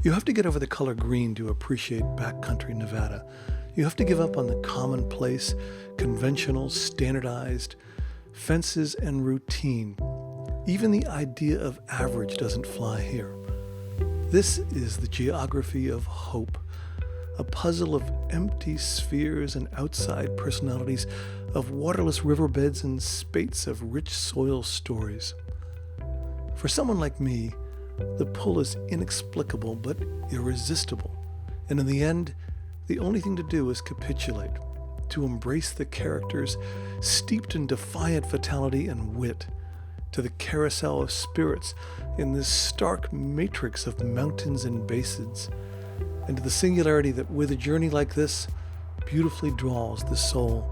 You have to get over the color green to appreciate backcountry Nevada. You have to give up on the commonplace, conventional, standardized, fences and routine. Even the idea of average doesn't fly here. This is the geography of hope, a puzzle of empty spheres and outside personalities, of waterless riverbeds and spates of rich soil stories. For someone like me, the pull is inexplicable but irresistible, and in the end, the only thing to do is capitulate, to embrace the characters steeped in defiant vitality and wit, to the carousel of spirits in this stark matrix of mountains and basins, and to the singularity that with a journey like this beautifully draws the soul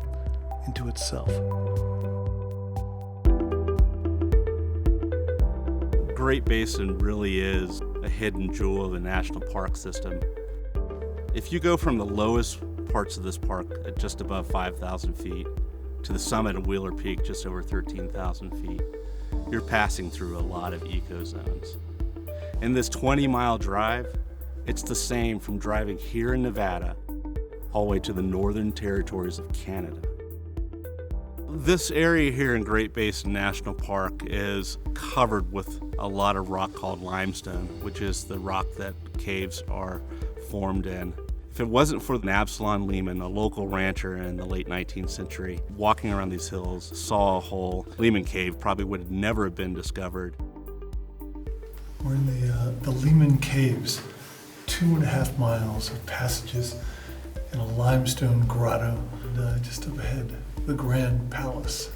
into itself. Great Basin really is a hidden jewel of the national park system. If you go from the lowest parts of this park at just above 5,000 feet to the summit of Wheeler Peak just over 13,000 feet, you're passing through a lot of ecozones. In this 20-mile drive, it's the same from driving here in Nevada all the way to the northern territories of Canada. This area here in Great Basin National Park is covered with a lot of rock called limestone, which is the rock that caves are formed in. If it wasn't for Absalom Lehman, a local rancher in the late 19th century, walking around these hills, saw a hole, Lehman Cave probably would never have been discovered. We're in the Lehman Caves, 2.5 miles of passages in a limestone grotto, and just up ahead, the Grand Palace.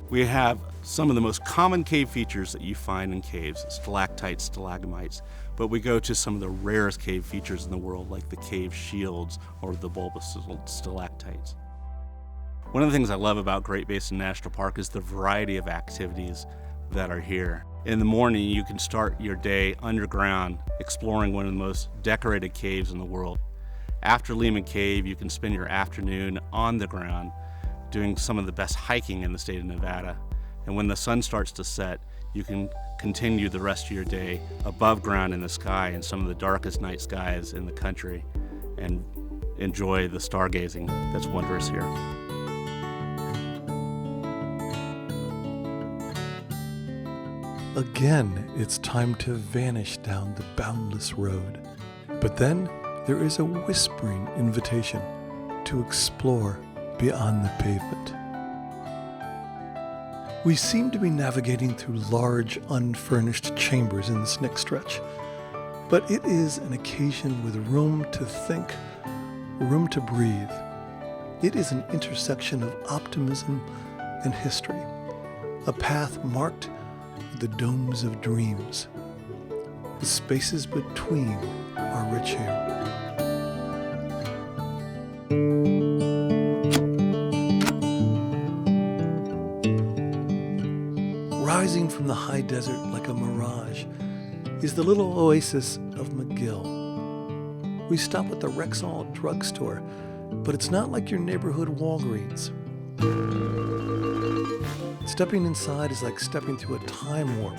We have some of the most common cave features that you find in caves, stalactites, stalagmites, but we go to some of the rarest cave features in the world, like the cave shields or the bulbous stalactites. One of the things I love about Great Basin National Park is the variety of activities that are here. In the morning, you can start your day underground, exploring one of the most decorated caves in the world. After Lehman Cave, you can spend your afternoon on the ground, doing some of the best hiking in the state of Nevada. And when the sun starts to set, you can continue the rest of your day above ground in the sky in some of the darkest night skies in the country and enjoy the stargazing that's wondrous here. Again, it's time to vanish down the boundless road. But then there is a whispering invitation to explore beyond the pavement. We seem to be navigating through large, unfurnished chambers in this next stretch, but it is an occasion with room to think, room to breathe. It is an intersection of optimism and history, a path marked with the domes of dreams. The spaces between are rich here. Rising from the high desert like a mirage is the little oasis of McGill. We stop at the McGill Drugstore, but it's not like your neighborhood Walgreens. Stepping inside is like stepping through a time warp,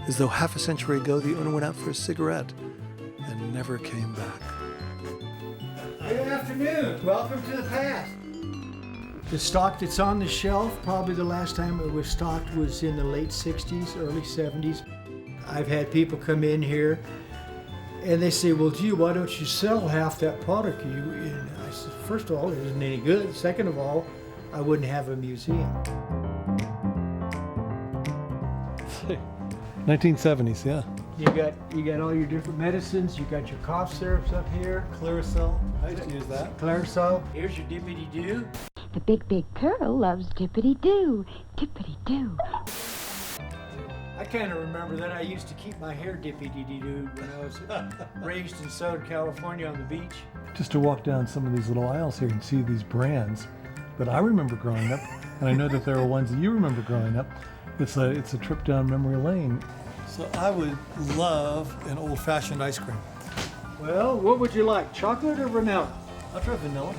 as though half a century ago the owner went out for a cigarette and never came back. Good afternoon. Welcome to the past. The stock that's on the shelf, probably the last time it was stocked was in the late 60s, early 70s. I've had people come in here and they say, well, gee, why don't you sell half that product? And I said, first of all, it isn't any good. Second of all, I wouldn't have a museum. 1970s, yeah. You got all your different medicines. You got your cough syrups up here. Claricel, I used to use that. Claricel. Here's your dippity-doo. The big girl loves dippity-doo, dippity-doo. I kind of remember that. I used to keep my hair dippity-doo when I was raised in Southern California on the beach. Just to walk down some of these little aisles here and see these brands that I remember growing up, and I know that there are ones that you remember growing up. It's a trip down memory lane. So I would love an old-fashioned ice cream. Well, what would you like, chocolate or vanilla? I'll try vanilla.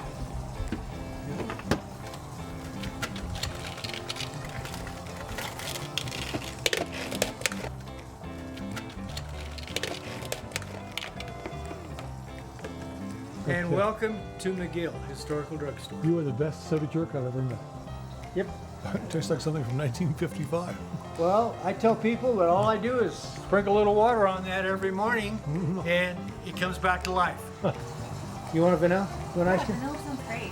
And welcome to McGill Historical Drugstore. You are the best soda jerk I've ever met. Yep. It tastes like something from 1955. Well, I tell people that all I do is sprinkle a little water on that every morning, and it comes back to life. You want a vanilla? You want ice cream? Vanilla sounds great.